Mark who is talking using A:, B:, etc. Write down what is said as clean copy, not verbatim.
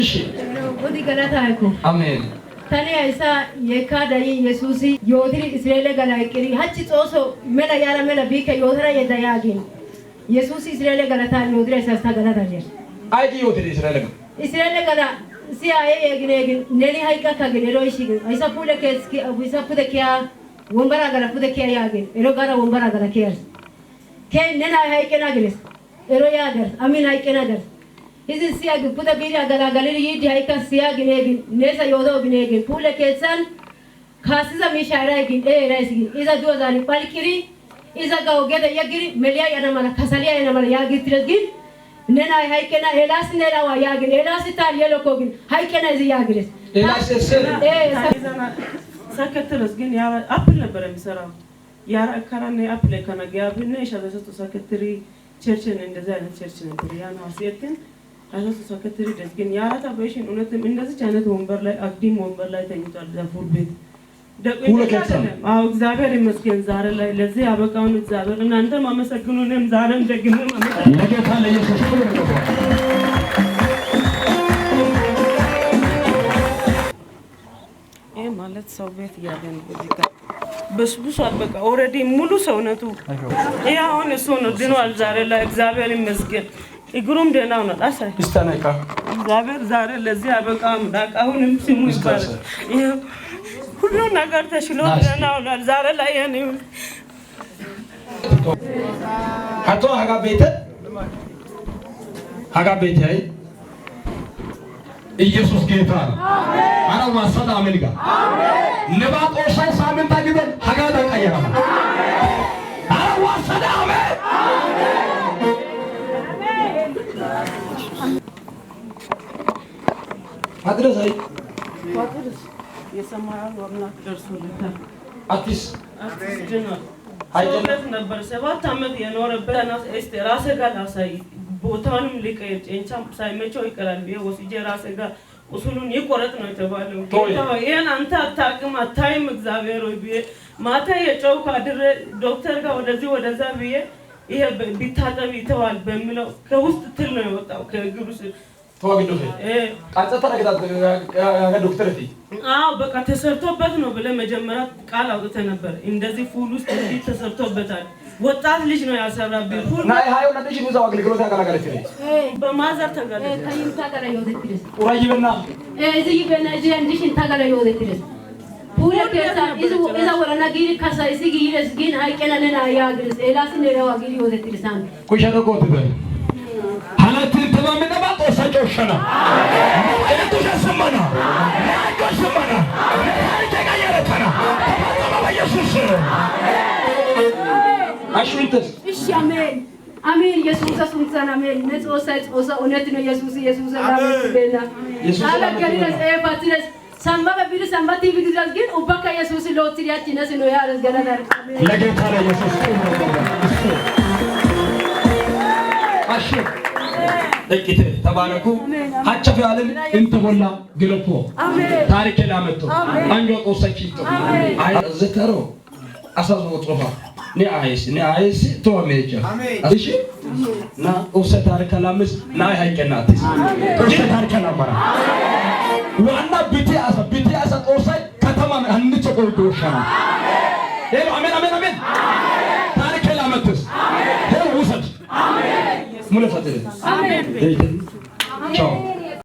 A: እሺ
B: ወዲ ገላታ አይኩ
A: አሜን
B: ታኔ አይሳ የካዳይ ኢየሱስ ዮድሪ እስራኤል ገላይቅሪ ሀጭ ጾሶ መላ ያላ መላ ቢከ ዮድራ የዳያጊን ኢየሱስ እስራኤል ገላታ ዮድሪ አይሳስታ ገላታ ጀር
A: አይጂ ዮድሪ እስራኤል
B: ገላ ሲአይ የግኔግን ነሊ ሃይቃ ካግኔ ሮይሺግ አይሳ ፑለ ከስኪ አቡሳ ፑደ ኪያ ወንበራ ገላ ፑደ ኪያ ያጊን ኤሮ ጋራ ወንበራ ገላ ኪያስ ከ ነና ሃይቀና ግሬስ ኤሮ ያገር አሚን ሃይቀና ገር Isin siya puta biria galagalir yidi haika siya ginegin nesa yodo ginegin pule ketsan khasiza mishara gin raisgin iza duazani palkiri iza gaugeda yagiri melia yana mala khasalia yana mala yagitresgin nena haikena elas nera wa yagin elas tal yelo kogin haikena izi yagires
A: elas sel
C: sakatras gin ya apple nabara misara yara karane apple kana gabine shabesu sakatri ቸርችን እንደዛ አይነት ቸርች ነበር ያን ሀሴትን አሰሱ ሰከተሪ ደስገን ያራታ በሽን እውነትም እንደዚህ አይነት ወንበር ላይ አግዲም ወንበር ላይ ተኝቷል ዛፉር ቤት አው እግዚአብሔር ይመስገን ዛሬ ላይ ለዚህ ያበቃውን እግዚአብሔር እናንተ ማመሰግኑንም ዛሬም ደግሜ ማመሰግኑ
A: ለጌታ ለኢየሱስ ክብር ይገባል
C: ማለት ሰው ቤት ያለን በዚካ በስብሷል በቃ ኦሬዲ ሙሉ ሰውነቱ ያውን እሱ ነው ድኗል ዛሬ ላይ እግዚአብሔር ይመስገን እግሩም ደህና ነው አሳይ
A: ይስተነካ
C: እግዚአብሔር ዛሬ ለዚህ ያበቃም ዳቃውንም ስሙ ይባል ሁሉ ነገር ተሽሎ ደህና ነው ዛሬ ላይ ያኔ
A: አቶ ሀጋ ቤት አይ ኢየሱስ ጌታ ነው አረ ዋሰዳ አሜልጋ አሜን ለባጦሻ ሳምንት አግበን ሀጋ ተቀየረ አረ ዋሰዳ አሜን አድረሳይ
C: የሰማያው ወርናት ደርሶልታል
A: አዲስ
C: ጀና አይደለም ነበር 7 አመት የኖረበት ራሴ ጋር አሳይ ቦታውንም ሊቀየር ጨንቻም ሳይመቸው ይቀራል ወስጄ ራሴ ጋር ቁስሉን ይቆረጥ ነው የተባለው ጌታው ይሄን አንተ አታውቅም አታይም እግዚአብሔር ወይ ማታ የጨው ካድረ ዶክተር ጋር ወደዚህ ወደዛ ብዬ ይሄ ቢታጠብ ይተዋል በሚለው ከውስጥ ትል ነው የወጣው ከግሩስ
A: ተዋግዶ ቃጸታ ዶክተር እቲ
C: በቃ ተሰርቶበት ነው ብለ መጀመሪያ ቃል አውጥተህ ነበር እንደዚህ ፉል ውስጥ እንዲህ ተሰርቶበታል ወጣት ልጅ ነው ያሰራብኝ ፉል
A: ናይ ሃዮ ነጥሽ ነው አገልግሎት ያቀላቀለች
C: በማዘር ተገለጸ
B: ከይንታ ጋር ይወደትልስ
A: ኡራይበና
B: እዚህ በነጂ እንዲሽን ታጋላ ይወደትልስ ፑለ ከሳ ኢዛ ወራና ጊሪ ካሳ እዚህ ጊሪስ ግን አይቀናነና ያግርስ ኤላስ ነው ያግሪ ይወደትልሳን
A: ኩሸረቆት በል ሐላትን ተማመነ ባጦሳጮሽና እቱ ተሰማና ያጆሽማና ተቀየረተና ኢየሱስ አሽንተስ
B: እሺ አሜን አሜን ኢየሱስ አስምሰና አሜን ነጾሳ ጾሳ እውነት ነው ኢየሱስ አሜን በና አለከሊስ ኤፋትስ ሰምባ ቢል ሰምባቲ ቢድራስ ግን ኡባካ ኢየሱስ ሎትሪያች ነስ ነው ያረስ ገናዳር
A: ለጌታ ለኢየሱስ አሽ እቂት ተባረኩ ሀጨፍ ያለን እንተሞላ ግለፎ አሜን ታሪክ ላመጡ አንጆ ቆሰቺቶ አይ ዘተሮ አሳዞ ጾፋ ኒአይስ ቶሜጃ እሺ ና ኦሰ ታሪክ ላምስ ናይ ሃይቀናትስ ኦሰ ታሪክ ላማራ ዋና ቢቲያሳ ጦርሳይ ከተማ አንቸ ቆይዶሻ ሄሎ አሜን አሜን አሜን ታሪክ ላመትስ ሄሎ ውሰድ አሜን ሙለፈት አሜን ቻው